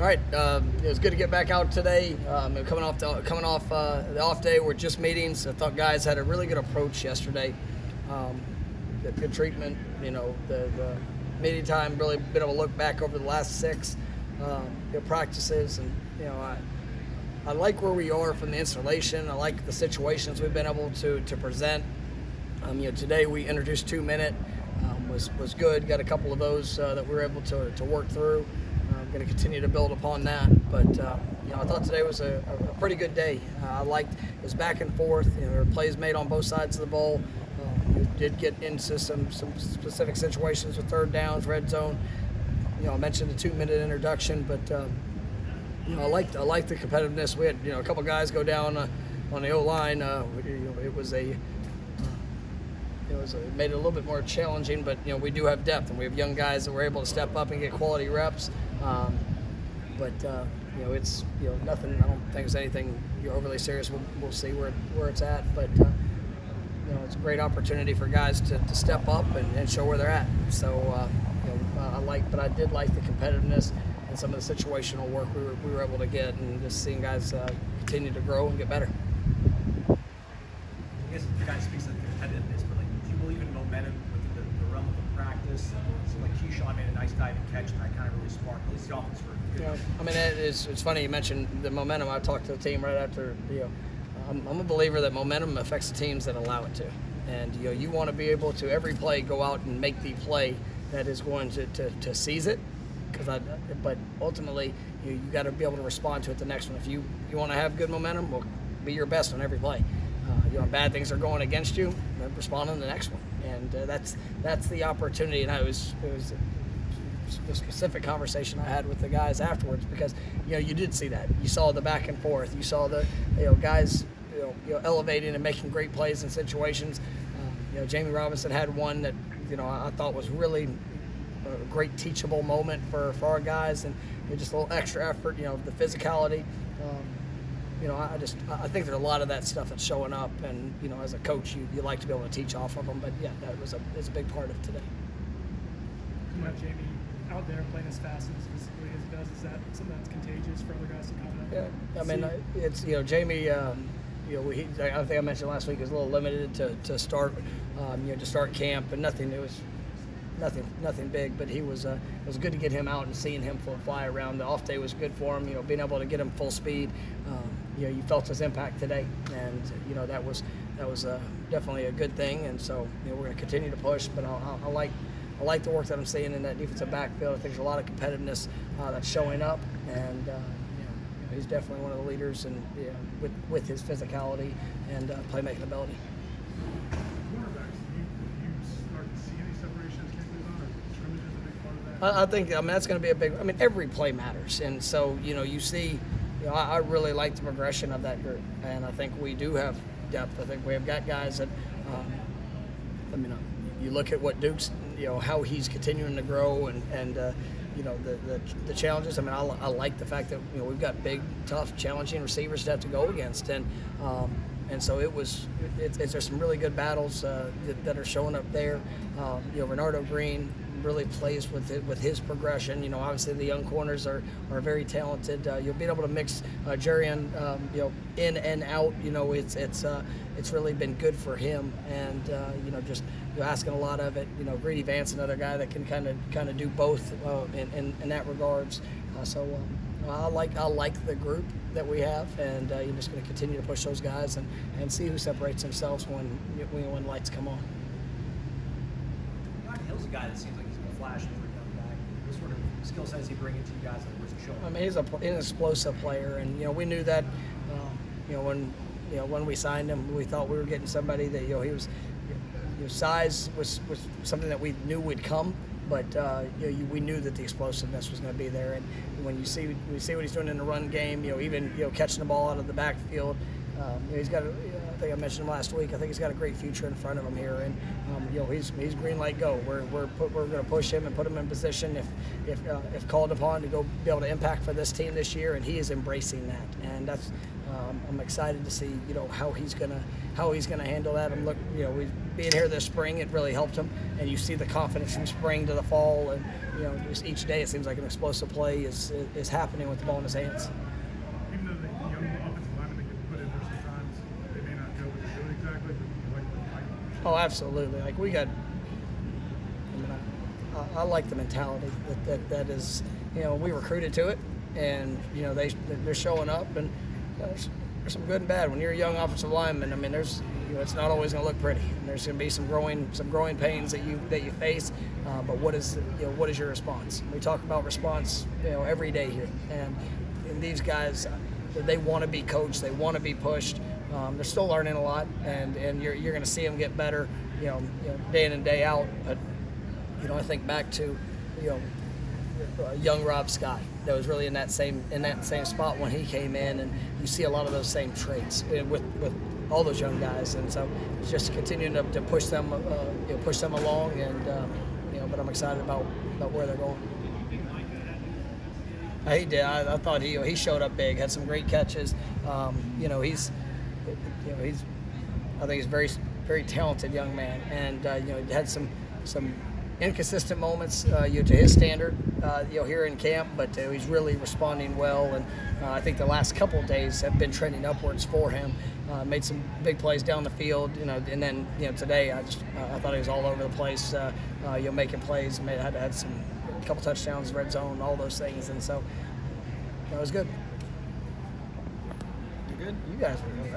All right, it was good to get back out today. Coming off the off day, we're just meetings. I thought guys had a really good approach yesterday. Good treatment. The meeting time. Really been able to look back over the last 6 practices, and I like where we are from the installation. I like the situations we've been able to present. Today we introduced 2-minute. Was good. Got a couple of those that we were able to work through. I'm going to continue to build upon that. But I thought today was a pretty good day. I liked it was back and forth. There were plays made on both sides of the ball. We did get into some specific situations with third downs, red zone. I mentioned the 2-minute introduction, but I liked the competitiveness. We had a couple guys go down on the O-line. It made it a little bit more challenging, but we do have depth, and we have young guys that were able to step up and get quality reps. It's nothing. I don't think it's anything overly serious. We'll see where it's at, but it's a great opportunity for guys to step up and show where they're at. So I did like the competitiveness and some of the situational work we were able to get, and just seeing guys continue to grow and get better. I guess it kind of speaks to the competitiveness, but do you believe in momentum with the realm of the practice? So Keyshawn made a nice diving catch, and that kind of really sparked at least the offense for It's funny you mentioned the momentum. I talked to the team right after. I'm a believer that momentum affects the teams that allow it to, and you want to be able to every play go out and make the play that is going to seize it. But ultimately you got to be able to respond to it the next one. If you want to have good momentum, well, be your best on every play. Bad things are going against you, then respond on the next one, and that's the opportunity. And it was a specific conversation I had with the guys afterwards, because you did see that. You saw the back and forth. You saw the guys elevating and making great plays in situations. Jamie Robinson had one that I thought was really a great teachable moment for our guys, and just a little extra effort. The physicality. I think there's a lot of that stuff that's showing up, and as a coach, you like to be able to teach off of them. But yeah, that was a big part of today. You have Jamie out there playing as fast and as physically as he does. Is that something that's contagious for other guys to come in? Yeah, it's Jamie. I think I mentioned last week, he was a little limited to start camp, and nothing. It was nothing big, but it was good to get him out and seeing him fly around. The off day was good for him. Being able to get him full speed. You felt his impact today, and that was definitely a good thing. And so we're going to continue to push. But I like the work that I'm seeing in that defensive backfield. I think there's a lot of competitiveness that's showing up, and he's definitely one of the leaders, and with his physicality and playmaking ability. I think that's going to be a big. Every play matters, and so you see. I really like the progression of that group, and I think we do have depth. I think we have got guys that. You look at what Duke's, how he's continuing to grow, and the challenges. I like the fact that we've got big, tough, challenging receivers to have to go against, and so there's some really good battles that are showing up there. Renardo Green really plays with his progression. Obviously the young corners are very talented. You'll be able to mix Jerian, in and out. It's really been good for him, and just asking a lot of it. Greedy Vance, another guy that can kind of do both in that regards. I like the group that we have, and you're just going to continue to push those guys and see who separates themselves when lights come on. Hill's a guy that seems like he's going to flash for a young guy. What sort of skill set is he bringing to you guys that wasn't showing? He's an explosive player, and we knew that. When we signed him, we thought we were getting somebody that he was. Size was something that we knew would come, but we knew that the explosiveness was going to be there. And when we see what he's doing in the run game, even catching the ball out of the backfield, He's got, I think I mentioned him last week. I think he's got a great future in front of him here, and he's green light go. We're going to push him and put him in position if called upon to go be able to impact for this team this year, and he is embracing that, and that's I'm excited to see how he's gonna handle that. Being here this spring, it really helped him, and you see the confidence from spring to the fall, and just each day it seems like an explosive play is happening with the ball in his hands. Even though the young offensive linemen get put in there sometimes, they may not know what they're doing exactly, but you like the fight. Oh, absolutely. Like we got. I like the mentality that is. We recruited to it, and they're showing up, and there's some good and bad. When you're a young offensive lineman, I mean, there's it's not always going to look pretty. And there's going to be some growing pains that you face. But what is your response? We talk about response every day here, and these guys, they want to be coached, they want to be pushed. They're still learning a lot, and you're going to see them get better, day in and day out. But I think back to young Rob Scott that was really in that same spot when he came in, and you see a lot of those same traits with all those young guys, and so it's just continuing to push them along, and but I'm excited about where they're going. He did. I thought he showed up big, had some great catches. He's I think he's a very, very talented young man, and he had some inconsistent moments to his standard here in camp, but he's really responding well, and I think the last couple of days have been trending upwards for him. Made some big plays down the field, and then today I thought he was all over the place, making plays. Had a couple touchdowns, red zone, all those things, and so that was good. You good? You guys were good.